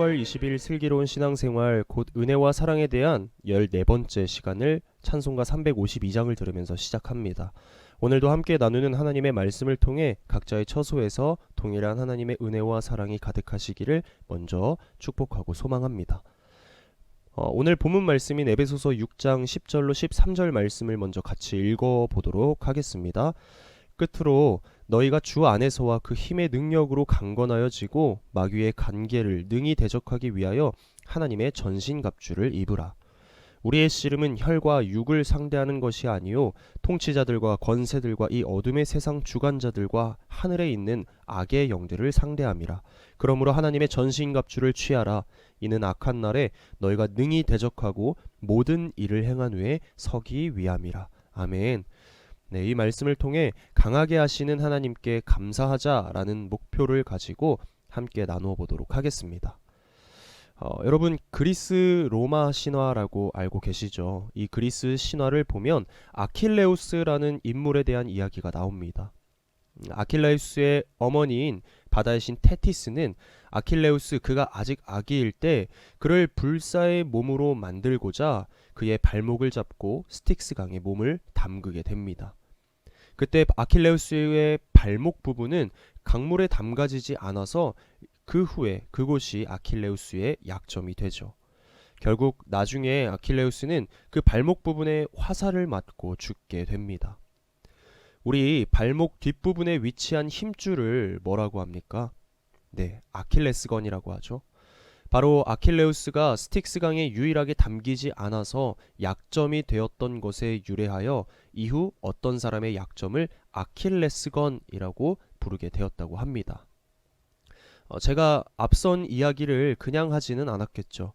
3월 20일 슬기로운 신앙생활 곧 은혜와 사랑에 대한 14번째 시간을 찬송가 352장을 들으면서 시작합니다. 오늘도 함께 나누는 하나님의 말씀을 통해 각자의 처소에서 동일한 하나님의 은혜와 사랑이 가득하시기를 먼저 축복하고 소망합니다. 오늘 본문 말씀인 에베소서 6장 10절로 13절 말씀을 먼저 같이 읽어보도록 하겠습니다. 끝으로 너희가 주 안에서와 그 힘의 능력으로 강건하여지고 마귀의 간계를 능히 대적하기 위하여 하나님의 전신갑주를 입으라. 우리의 씨름은 혈과 육을 상대하는 것이 아니요 통치자들과 권세들과 이 어둠의 세상 주관자들과 하늘에 있는 악의 영들을 상대함이라. 그러므로 하나님의 전신갑주를 취하라. 이는 악한 날에 너희가 능히 대적하고 모든 일을 행한 후에 서기 위함이라. 아멘. 네, 이 말씀을 통해 강하게 하시는 하나님께 감사하자라는 목표를 가지고 함께 나누어 보도록 하겠습니다. 여러분, 그리스 로마 신화라고 알고 계시죠? 이 그리스 신화를 보면 아킬레우스라는 인물에 대한 이야기가 나옵니다. 아킬레우스의 어머니인 바다의 신 테티스는 아킬레우스 그가 아직 아기일 때 그를 불사의 몸으로 만들고자 그의 발목을 잡고 스틱스강에 몸을 담그게 됩니다. 그때 아킬레우스의 발목 부분은 강물에 담가지지 않아서 그 후에 그곳이 아킬레우스의 약점이 되죠. 결국 나중에 아킬레우스는 그 발목 부분에 화살을 맞고 죽게 됩니다. 우리 발목 뒷부분에 위치한 힘줄을 뭐라고 합니까? 네, 아킬레스건이라고 하죠. 바로 아킬레우스가 스틱스강에 유일하게 담기지 않아서 약점이 되었던 것에 유래하여 이후 어떤 사람의 약점을 아킬레스건이라고 부르게 되었다고 합니다. 제가 앞선 이야기를 그냥 하지는 않았겠죠.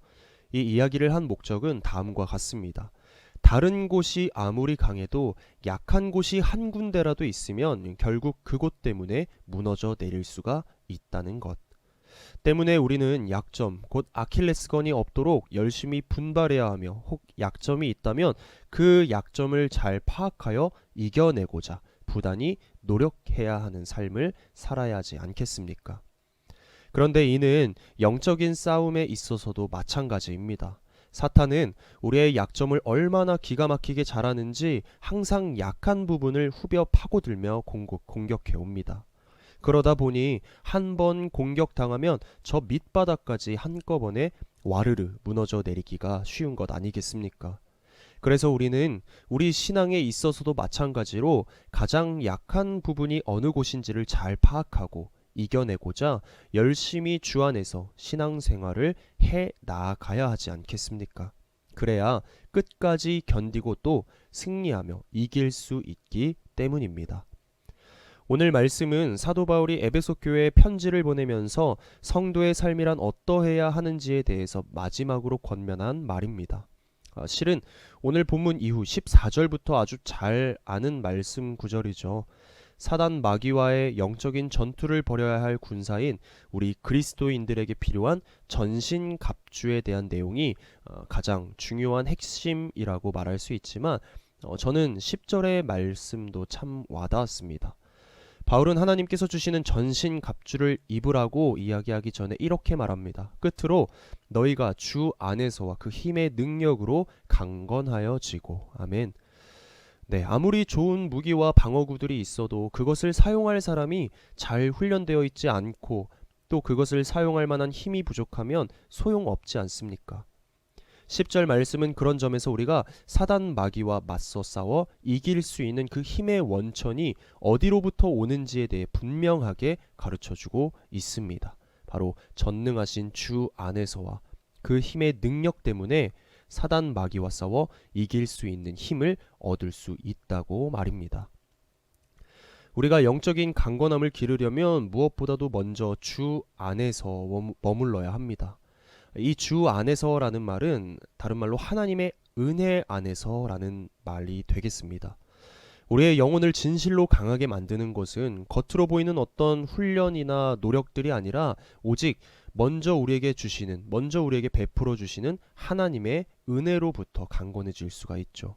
이 이야기를 한 목적은 다음과 같습니다. 다른 곳이 아무리 강해도 약한 곳이 한 군데라도 있으면 결국 그곳 때문에 무너져 내릴 수가 있다는 것. 때문에 우리는 약점, 곧 아킬레스건이 없도록 열심히 분발해야 하며 혹 약점이 있다면 그 약점을 잘 파악하여 이겨내고자 부단히 노력해야 하는 삶을 살아야 하지 않겠습니까? 그런데 이는 영적인 싸움에 있어서도 마찬가지입니다. 사탄은 우리의 약점을 얼마나 기가 막히게 잘하는지 항상 약한 부분을 후벼 파고들며 공격해 옵니다. 그러다 보니 한 번 공격당하면 저 밑바닥까지 한꺼번에 와르르 무너져 내리기가 쉬운 것 아니겠습니까? 그래서 우리는 우리 신앙에 있어서도 마찬가지로 가장 약한 부분이 어느 곳인지를 잘 파악하고 이겨내고자 열심히 주 안에서 신앙생활을 해 나아가야 하지 않겠습니까? 그래야 끝까지 견디고 또 승리하며 이길 수 있기 때문입니다. 오늘 말씀은 사도 바울이 에베소 교회에 편지를 보내면서 성도의 삶이란 어떠해야 하는지에 대해서 마지막으로 권면한 말입니다. 실은 오늘 본문 이후 14절부터 아주 잘 아는 말씀 구절이죠. 사단 마귀와의 영적인 전투를 벌여야 할 군사인 우리 그리스도인들에게 필요한 전신갑주에 대한 내용이 가장 중요한 핵심이라고 말할 수 있지만 저는 10절의 말씀도 참 와닿았습니다. 바울은 하나님께서 주시는 전신갑주를 입으라고 이야기하기 전에 이렇게 말합니다. 끝으로 너희가 주 안에서와 그 힘의 능력으로 강건하여지고. 아멘. 네, 아무리 좋은 무기와 방어구들이 있어도 그것을 사용할 사람이 잘 훈련되어 있지 않고 또 그것을 사용할 만한 힘이 부족하면 소용없지 않습니까? 10절 말씀은 그런 점에서 우리가 사단 마귀와 맞서 싸워 이길 수 있는 그 힘의 원천이 어디로부터 오는지에 대해 분명하게 가르쳐주고 있습니다. 바로 전능하신 주 안에서와 그 힘의 능력 때문에 사단 마귀와 싸워 이길 수 있는 힘을 얻을 수 있다고 말입니다. 우리가 영적인 강건함을 기르려면 무엇보다도 먼저 주 안에서 머물러야 합니다. 이 주 안에서라는 말은 다른 말로 하나님의 은혜 안에서라는 말이 되겠습니다. 우리의 영혼을 진실로 강하게 만드는 것은 겉으로 보이는 어떤 훈련이나 노력들이 아니라 오직 먼저 우리에게 베풀어 주시는 하나님의 은혜로부터 강건해질 수가 있죠.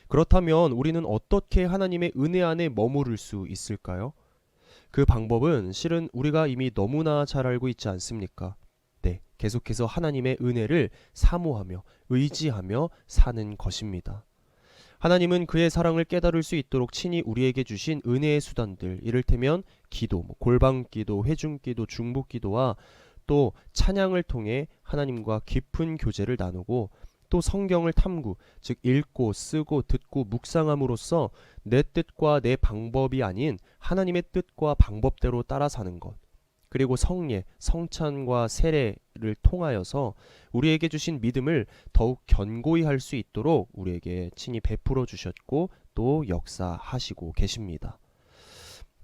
그렇다면 우리는 어떻게 하나님의 은혜 안에 머무를 수 있을까요? 그 방법은 실은 우리가 이미 너무나 잘 알고 있지 않습니까? 네, 계속해서 하나님의 은혜를 사모하며 의지하며 사는 것입니다. 하나님은 그의 사랑을 깨달을 수 있도록 친히 우리에게 주신 은혜의 수단들, 이를테면 기도, 골방기도, 회중기도, 중보기도와 또 찬양을 통해 하나님과 깊은 교제를 나누고, 또 성경을 탐구, 즉 읽고 쓰고 듣고 묵상함으로써 내 뜻과 내 방법이 아닌 하나님의 뜻과 방법대로 따라 사는 것, 그리고 성례, 성찬과 세례를 통하여서 우리에게 주신 믿음을 더욱 견고히 할 수 있도록 우리에게 친히 베풀어 주셨고 또 역사하시고 계십니다.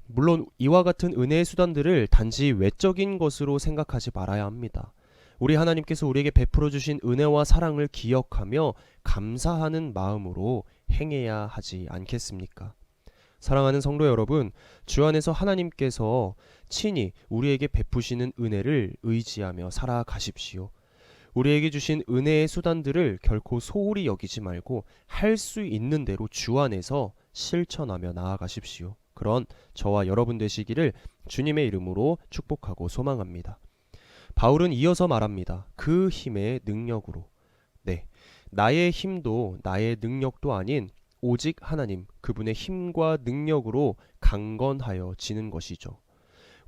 물론 이와 같은 은혜의 수단들을 단지 외적인 것으로 생각하지 말아야 합니다. 우리 하나님께서 우리에게 베풀어 주신 은혜와 사랑을 기억하며 감사하는 마음으로 행해야 하지 않겠습니까? 사랑하는 성도 여러분, 주 안에서 하나님께서 친히 우리에게 베푸시는 은혜를 의지하며 살아가십시오. 우리에게 주신 은혜의 수단들을 결코 소홀히 여기지 말고 할 수 있는 대로 주 안에서 실천하며 나아가십시오. 그런 저와 여러분 되시기를 주님의 이름으로 축복하고 소망합니다. 바울은 이어서 말합니다. 그 힘의 능력으로. 네, 나의 힘도 나의 능력도 아닌 오직 하나님, 그분의 힘과 능력으로 강건하여 지는 것이죠.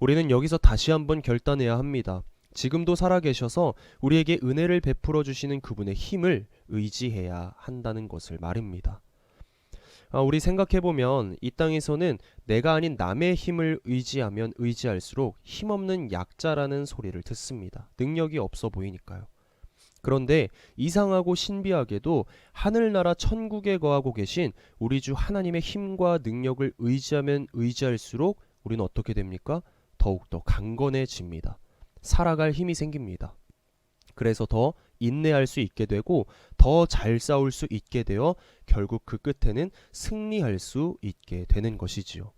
우리는 여기서 다시 한번 결단해야 합니다. 지금도 살아계셔서 우리에게 은혜를 베풀어 주시는 그분의 힘을 의지해야 한다는 것을 말입니다. 우리 생각해보면 이 땅에서는 내가 아닌 남의 힘을 의지하면 의지할수록 힘없는 약자라는 소리를 듣습니다. 능력이 없어 보이니까요. 그런데 이상하고 신비하게도 하늘나라 천국에 거하고 계신 우리 주 하나님의 힘과 능력을 의지하면 의지할수록 우리는 어떻게 됩니까? 더욱더 강건해집니다. 살아갈 힘이 생깁니다. 그래서 더 인내할 수 있게 되고 더 잘 싸울 수 있게 되어 결국 그 끝에는 승리할 수 있게 되는 것이지요.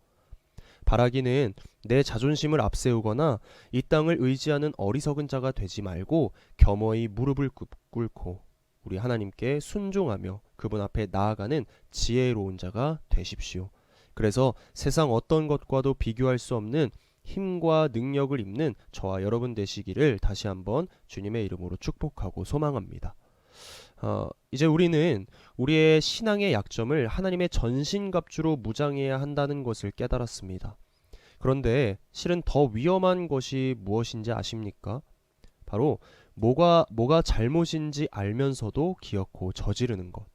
바라기는 내 자존심을 앞세우거나 이 땅을 의지하는 어리석은 자가 되지 말고 겸허히 무릎을 꿇고 우리 하나님께 순종하며 그분 앞에 나아가는 지혜로운 자가 되십시오. 그래서 세상 어떤 것과도 비교할 수 없는 힘과 능력을 입는 저와 여러분 되시기를 다시 한번 주님의 이름으로 축복하고 소망합니다. 이제 우리는 우리의 신앙의 약점을 하나님의 전신갑주로 무장해야 한다는 것을 깨달았습니다. 그런데 실은 더 위험한 것이 무엇인지 아십니까? 바로 뭐가 잘못인지 알면서도 기어코 저지르는 것.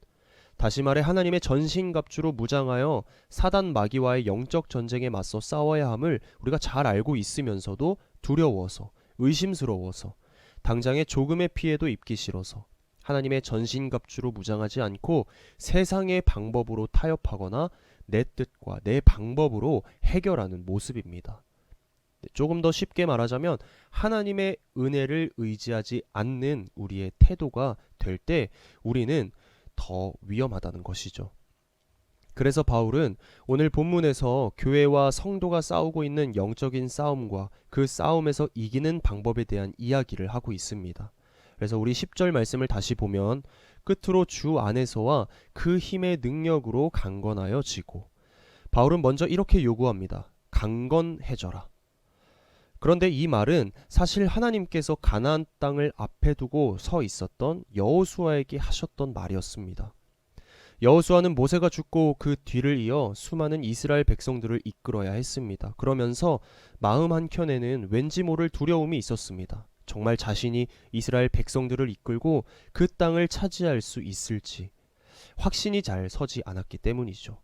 다시 말해 하나님의 전신갑주로 무장하여 사단 마귀와의 영적 전쟁에 맞서 싸워야 함을 우리가 잘 알고 있으면서도 두려워서, 의심스러워서, 당장의 조금의 피해도 입기 싫어서 하나님의 전신갑주로 무장하지 않고 세상의 방법으로 타협하거나 내 뜻과 내 방법으로 해결하는 모습입니다. 조금 더 쉽게 말하자면 하나님의 은혜를 의지하지 않는 우리의 태도가 될 때 우리는 더 위험하다는 것이죠. 그래서 바울은 오늘 본문에서 교회와 성도가 싸우고 있는 영적인 싸움과 그 싸움에서 이기는 방법에 대한 이야기를 하고 있습니다. 그래서 우리 10절 말씀을 다시 보면 끝으로 주 안에서와 그 힘의 능력으로 강건하여 지고, 바울은 먼저 이렇게 요구합니다. 강건해져라. 그런데 이 말은 사실 하나님께서 가나안 땅을 앞에 두고 서 있었던 여호수아에게 하셨던 말이었습니다. 여호수아는 모세가 죽고 그 뒤를 이어 수많은 이스라엘 백성들을 이끌어야 했습니다. 그러면서 마음 한켠에는 왠지 모를 두려움이 있었습니다. 정말 자신이 이스라엘 백성들을 이끌고 그 땅을 차지할 수 있을지 확신이 잘 서지 않았기 때문이죠.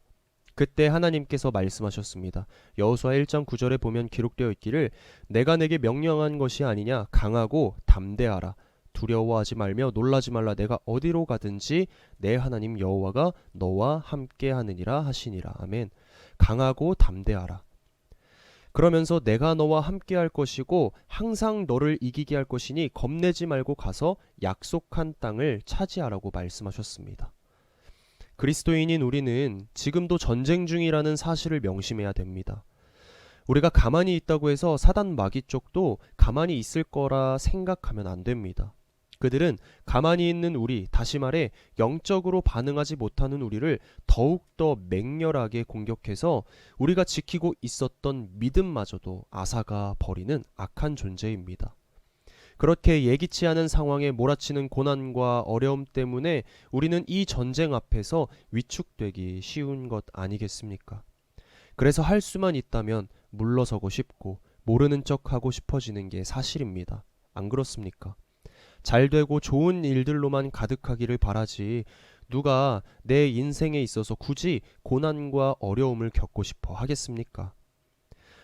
그때 하나님께서 말씀하셨습니다. 여호수아 1장 9절에 보면 기록되어 있기를 내가 내게 명령한 것이 아니냐, 강하고 담대하라, 두려워하지 말며 놀라지 말라, 내가 어디로 가든지 내 하나님 여호와가 너와 함께 하느니라 하시니라. 아멘. 강하고 담대하라. 그러면서 내가 너와 함께 할 것이고 항상 너를 이기게 할 것이니 겁내지 말고 가서 약속한 땅을 차지하라고 말씀하셨습니다. 그리스도인인 우리는 지금도 전쟁 중이라는 사실을 명심해야 됩니다. 우리가 가만히 있다고 해서 사단 마귀 쪽도 가만히 있을 거라 생각하면 안 됩니다. 그들은 가만히 있는 우리, 다시 말해 영적으로 반응하지 못하는 우리를 더욱더 맹렬하게 공격해서 우리가 지키고 있었던 믿음마저도 앗아가 버리는 악한 존재입니다. 그렇게 예기치 않은 상황에 몰아치는 고난과 어려움 때문에 우리는 이 전쟁 앞에서 위축되기 쉬운 것 아니겠습니까? 그래서 할 수만 있다면 물러서고 싶고 모르는 척하고 싶어지는 게 사실입니다. 안 그렇습니까? 잘 되고 좋은 일들로만 가득하기를 바라지 누가 내 인생에 있어서 굳이 고난과 어려움을 겪고 싶어 하겠습니까?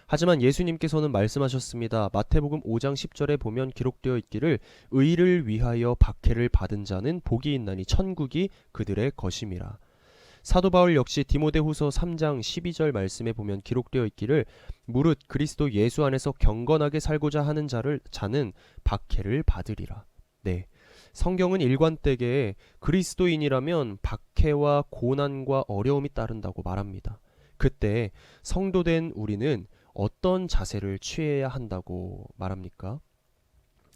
하지만 예수님께서는 말씀하셨습니다. 마태복음 5장 10절에 보면 기록되어 있기를 의를 위하여 박해를 받은 자는 복이 있나니 천국이 그들의 것임이라. 사도 바울 역시 디모데후서 3장 12절 말씀에 보면 기록되어 있기를 무릇 그리스도 예수 안에서 경건하게 살고자 하는 자는 박해를 받으리라. 네. 성경은 일관되게 그리스도인이라면 박해와 고난과 어려움이 따른다고 말합니다. 그때 성도된 우리는 어떤 자세를 취해야 한다고 말합니까?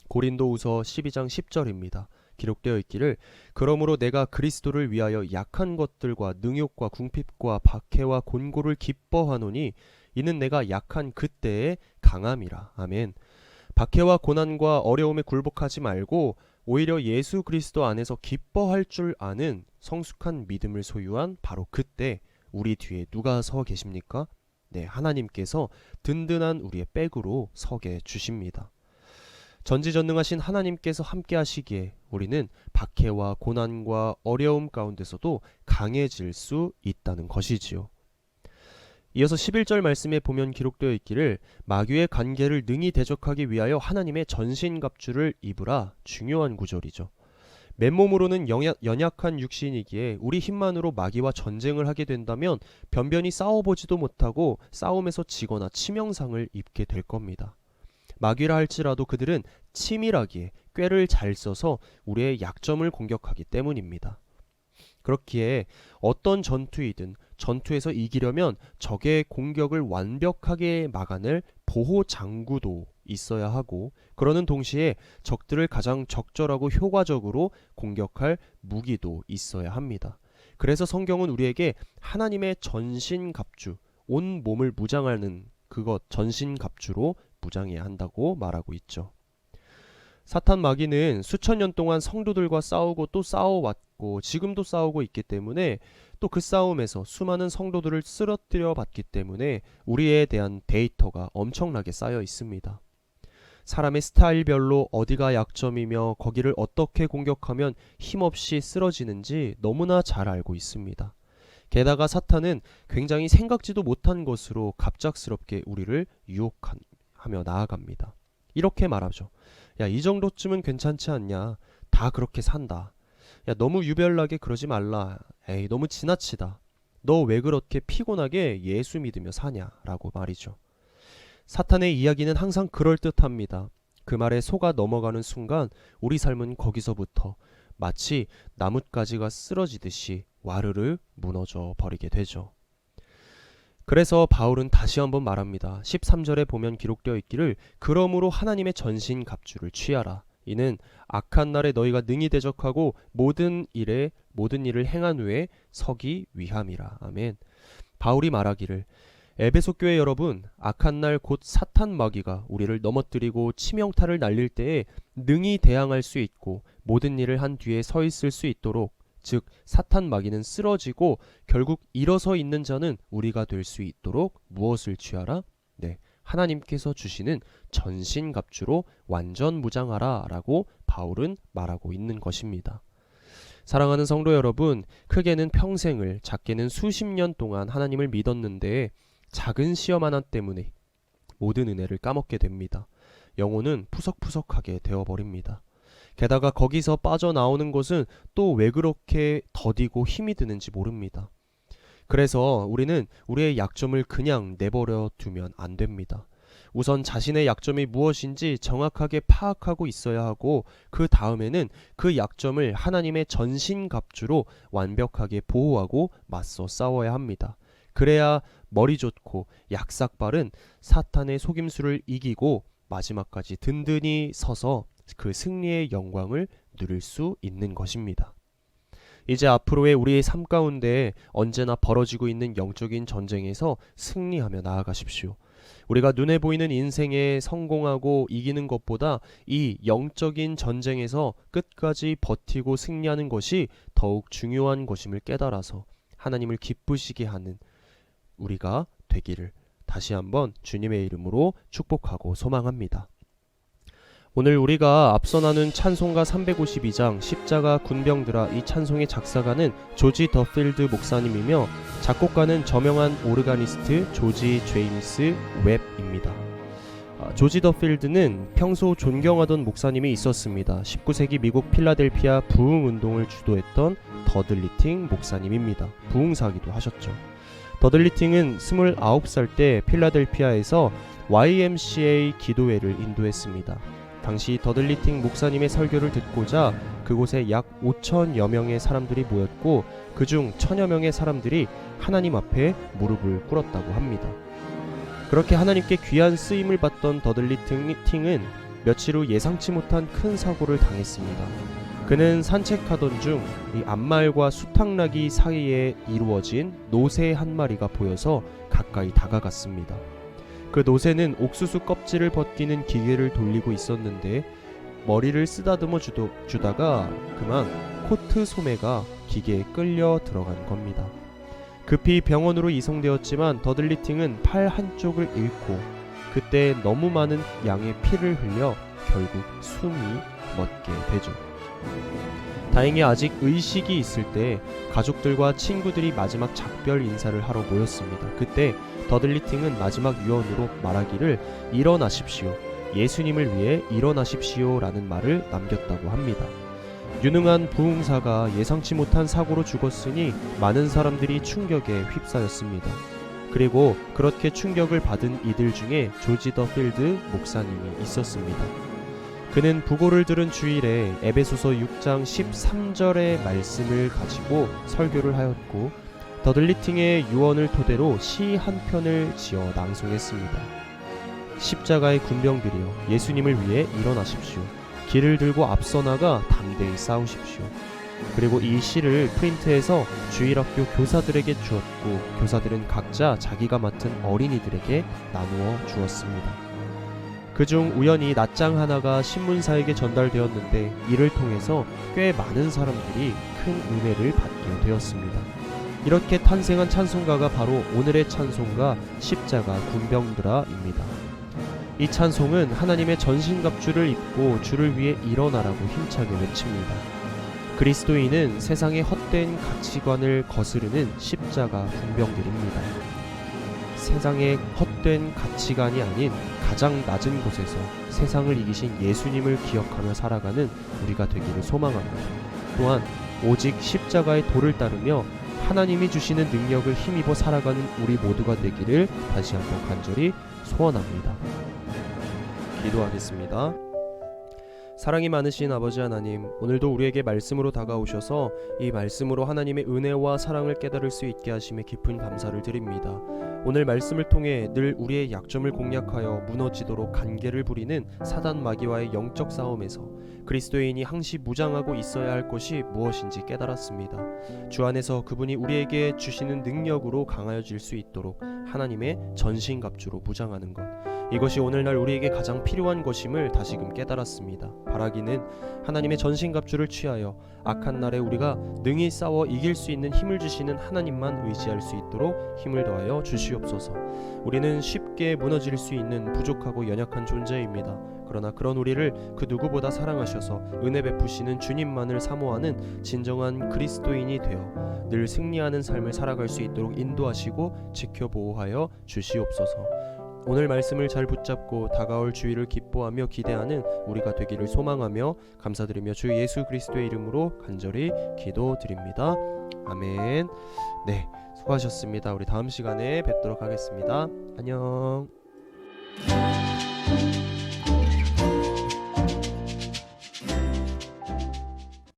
고린도후서 12장 10절입니다. 기록되어 있기를 그러므로 내가 그리스도를 위하여 약한 것들과 능욕과 궁핍과 박해와 곤고를 기뻐하노니 이는 내가 약한 그때의 강함이라. 아멘. 박해와 고난과 어려움에 굴복하지 말고 오히려 예수 그리스도 안에서 기뻐할 줄 아는 성숙한 믿음을 소유한 바로 그때 우리 뒤에 누가 서 계십니까? 네, 하나님께서 든든한 우리의 백으로 서게 주십니다. 전지전능하신 하나님께서 함께 하시기에 우리는 박해와 고난과 어려움 가운데서도 강해질 수 있다는 것이지요. 이어서 11절 말씀에 보면 기록되어 있기를 마귀의 관계를 능히 대적하기 위하여 하나님의 전신갑주를 입으라. 중요한 구절이죠. 맨몸으로는 연약한 육신이기에 우리 힘만으로 마귀와 전쟁을 하게 된다면 변변히 싸워보지도 못하고 싸움에서 지거나 치명상을 입게 될 겁니다. 마귀라 할지라도 그들은 치밀하기에 꾀를 잘 써서 우리의 약점을 공격하기 때문입니다. 그렇기에 어떤 전투이든 전투에서 이기려면 적의 공격을 완벽하게 막아낼 보호 장구도 있어야 하고 그러는 동시에 적들을 가장 적절하고 효과적으로 공격할 무기도 있어야 합니다. 그래서 성경은 우리에게 하나님의 전신갑주, 온 몸을 무장하는 그것 전신갑주로 무장해야 한다고 말하고 있죠. 사탄 마귀는 수천 년 동안 성도들과 싸우고 또 싸워왔고 지금도 싸우고 있기 때문에 또 그 싸움에서 수많은 성도들을 쓰러뜨려 봤기 때문에 우리에 대한 데이터가 엄청나게 쌓여 있습니다. 사람의 스타일별로 어디가 약점이며 거기를 어떻게 공격하면 힘없이 쓰러지는지 너무나 잘 알고 있습니다. 게다가 사탄은 굉장히 생각지도 못한 것으로 갑작스럽게 우리를 유혹하며 나아갑니다. 이렇게 말하죠. 야, 이 정도쯤은 괜찮지 않냐? 다 그렇게 산다. 야, 너무 유별나게 그러지 말라. 에이, 너무 지나치다. 너 왜 그렇게 피곤하게 예수 믿으며 사냐? 라고 말이죠. 사탄의 이야기는 항상 그럴듯합니다. 그 말에 속아 넘어가는 순간 우리 삶은 거기서부터 마치 나뭇가지가 쓰러지듯이 와르르 무너져 버리게 되죠. 그래서 바울은 다시 한번 말합니다. 13절에 보면 기록되어 있기를 그러므로 하나님의 전신갑주를 취하라. 이는 악한 날에 너희가 능히 대적하고 모든 일을 행한 후에 서기 위함이라. 아멘. 바울이 말하기를 에베소 교회 여러분, 악한 날 곧 사탄 마귀가 우리를 넘어뜨리고 치명타를 날릴 때에 능히 대항할 수 있고 모든 일을 한 뒤에 서 있을 수 있도록 즉 사탄 마귀는 쓰러지고 결국 일어서 있는 자는 우리가 될 수 있도록 무엇을 취하라? 네, 하나님께서 주시는 전신갑주로 완전 무장하라 라고 바울은 말하고 있는 것입니다. 사랑하는 성도 여러분, 크게는 평생을 작게는 수십 년 동안 하나님을 믿었는데 작은 시험 하나 때문에 모든 은혜를 까먹게 됩니다. 영혼은 푸석푸석하게 되어버립니다. 게다가 거기서 빠져나오는 것은 또 왜 그렇게 더디고 힘이 드는지 모릅니다. 그래서 우리는 우리의 약점을 그냥 내버려 두면 안 됩니다. 우선 자신의 약점이 무엇인지 정확하게 파악하고 있어야 하고 그 다음에는 그 약점을 하나님의 전신갑주로 완벽하게 보호하고 맞서 싸워야 합니다. 그래야 머리 좋고 약삭발은 사탄의 속임수를 이기고 마지막까지 든든히 서서 그 승리의 영광을 누릴 수 있는 것입니다. 이제 앞으로의 우리의 삶 가운데 언제나 벌어지고 있는 영적인 전쟁에서 승리하며 나아가십시오. 우리가 눈에 보이는 인생에 성공하고 이기는 것보다 이 영적인 전쟁에서 끝까지 버티고 승리하는 것이 더욱 중요한 것임을 깨달아서 하나님을 기쁘시게 하는 우리가 되기를 다시 한번 주님의 이름으로 축복하고 소망합니다. 오늘 우리가 앞서 나눈 찬송가 352장 십자가 군병들아, 이 찬송의 작사가는 조지 더필드 목사님이며 작곡가는 저명한 오르가니스트 조지 제임스 웹입니다. 조지 더필드는 평소 존경하던 목사님이 있었습니다. 19세기 미국 필라델피아 부흥운동을 주도했던 더들리팅 목사님입니다. 부흥사기도 하셨죠. 더들리팅은 29살 때 필라델피아에서 YMCA 기도회를 인도했습니다. 당시 더들리팅 목사님의 설교를 듣고자 그곳에 약 5천여 명의 사람들이 모였고 그중 1,000여 명의 사람들이 하나님 앞에 무릎을 꿇었다고 합니다. 그렇게 하나님께 귀한 쓰임을 받던 더들리팅은 며칠 후 예상치 못한 큰 사고를 당했습니다. 그는 산책하던 중 이 앞말과 수탉나기 사이에 이루어진 노새 한 마리가 보여서 가까이 다가갔습니다. 그 노새는 옥수수 껍질을 벗기는 기계를 돌리고 있었는데 머리를 쓰다듬어 주다가 그만 코트 소매가 기계에 끌려 들어간 겁니다. 급히 병원으로 이송되었지만 더들리팅은 팔 한쪽을 잃고 그때 너무 많은 양의 피를 흘려 결국 숨이 멎게 되죠. 다행히 아직 의식이 있을 때 가족들과 친구들이 마지막 작별 인사를 하러 모였습니다. 그때 더들리팅은 마지막 유언으로 말하기를 일어나십시오. 예수님을 위해 일어나십시오 라는 말을 남겼다고 합니다. 유능한 부흥사가 예상치 못한 사고로 죽었으니 많은 사람들이 충격에 휩싸였습니다. 그리고 그렇게 충격을 받은 이들 중에 조지 더필드 목사님이 있었습니다. 그는 부고를 들은 주일에 에베소서 6장 13절의 말씀을 가지고 설교를 하였고 더들리팅의 유언을 토대로 시 한 편을 지어 낭송했습니다. 십자가의 군병들이여, 예수님을 위해 일어나십시오. 길을 들고 앞서 나가 담대히 싸우십시오. 그리고 이 시를 프린트해서 주일학교 교사들에게 주었고 교사들은 각자 자기가 맡은 어린이들에게 나누어 주었습니다. 그중 우연히 낱장 하나가 신문사에게 전달되었는데 이를 통해서 꽤 많은 사람들이 큰 은혜를 받게 되었습니다. 이렇게 탄생한 찬송가가 바로 오늘의 찬송가 십자가 군병들아입니다. 이 찬송은 하나님의 전신갑주를 입고 주를 위해 일어나라고 힘차게 외칩니다. 그리스도인은 세상의 헛된 가치관을 거스르는 십자가 군병들입니다. 세상의 헛된 가치관이 아닌 가장 낮은 곳에서 세상을 이기신 예수님을 기억하며 살아가는 우리가 되기를 소망합니다. 또한 오직 십자가의 도를 따르며 하나님이 주시는 능력을 힘입어 살아가는 우리 모두가 되기를 다시 한번 간절히 소원합니다. 기도하겠습니다. 사랑이 많으신 아버지 하나님, 오늘도 우리에게 말씀으로 다가오셔서 이 말씀으로 하나님의 은혜와 사랑을 깨달을 수 있게 하심에 깊은 감사를 드립니다. 오늘 말씀을 통해 늘 우리의 약점을 공략하여 무너지도록 간계를 부리는 사단 마귀와의 영적 싸움에서 그리스도인이 항시 무장하고 있어야 할 것이 무엇인지 깨달았습니다. 주 안에서 그분이 우리에게 주시는 능력으로 강하여질 수 있도록 하나님의 전신갑주로 무장하는 것, 이것이 오늘날 우리에게 가장 필요한 것임을 다시금 깨달았습니다. 바라기는 하나님의 전신갑주를 취하여 악한 날에 우리가 능히 싸워 이길 수 있는 힘을 주시는 하나님만 의지할 수 있도록 힘을 더하여 주시옵소서. 우리는 쉽게 무너질 수 있는 부족하고 연약한 존재입니다. 그러나 그런 우리를 그 누구보다 사랑하셔서 은혜 베푸시는 주님만을 사모하는 진정한 그리스도인이 되어 늘 승리하는 삶을 살아갈 수 있도록 인도하시고 지켜보호하여 주시옵소서. 오늘 말씀을 잘 붙잡고 다가올 주일을 기뻐하며 기대하는 우리가 되기를 소망하며 감사드리며 주 예수 그리스도의 이름으로 간절히 기도드립니다. 아멘. 네, 수고하셨습니다. 우리 다음 시간에 뵙도록 하겠습니다. 안녕.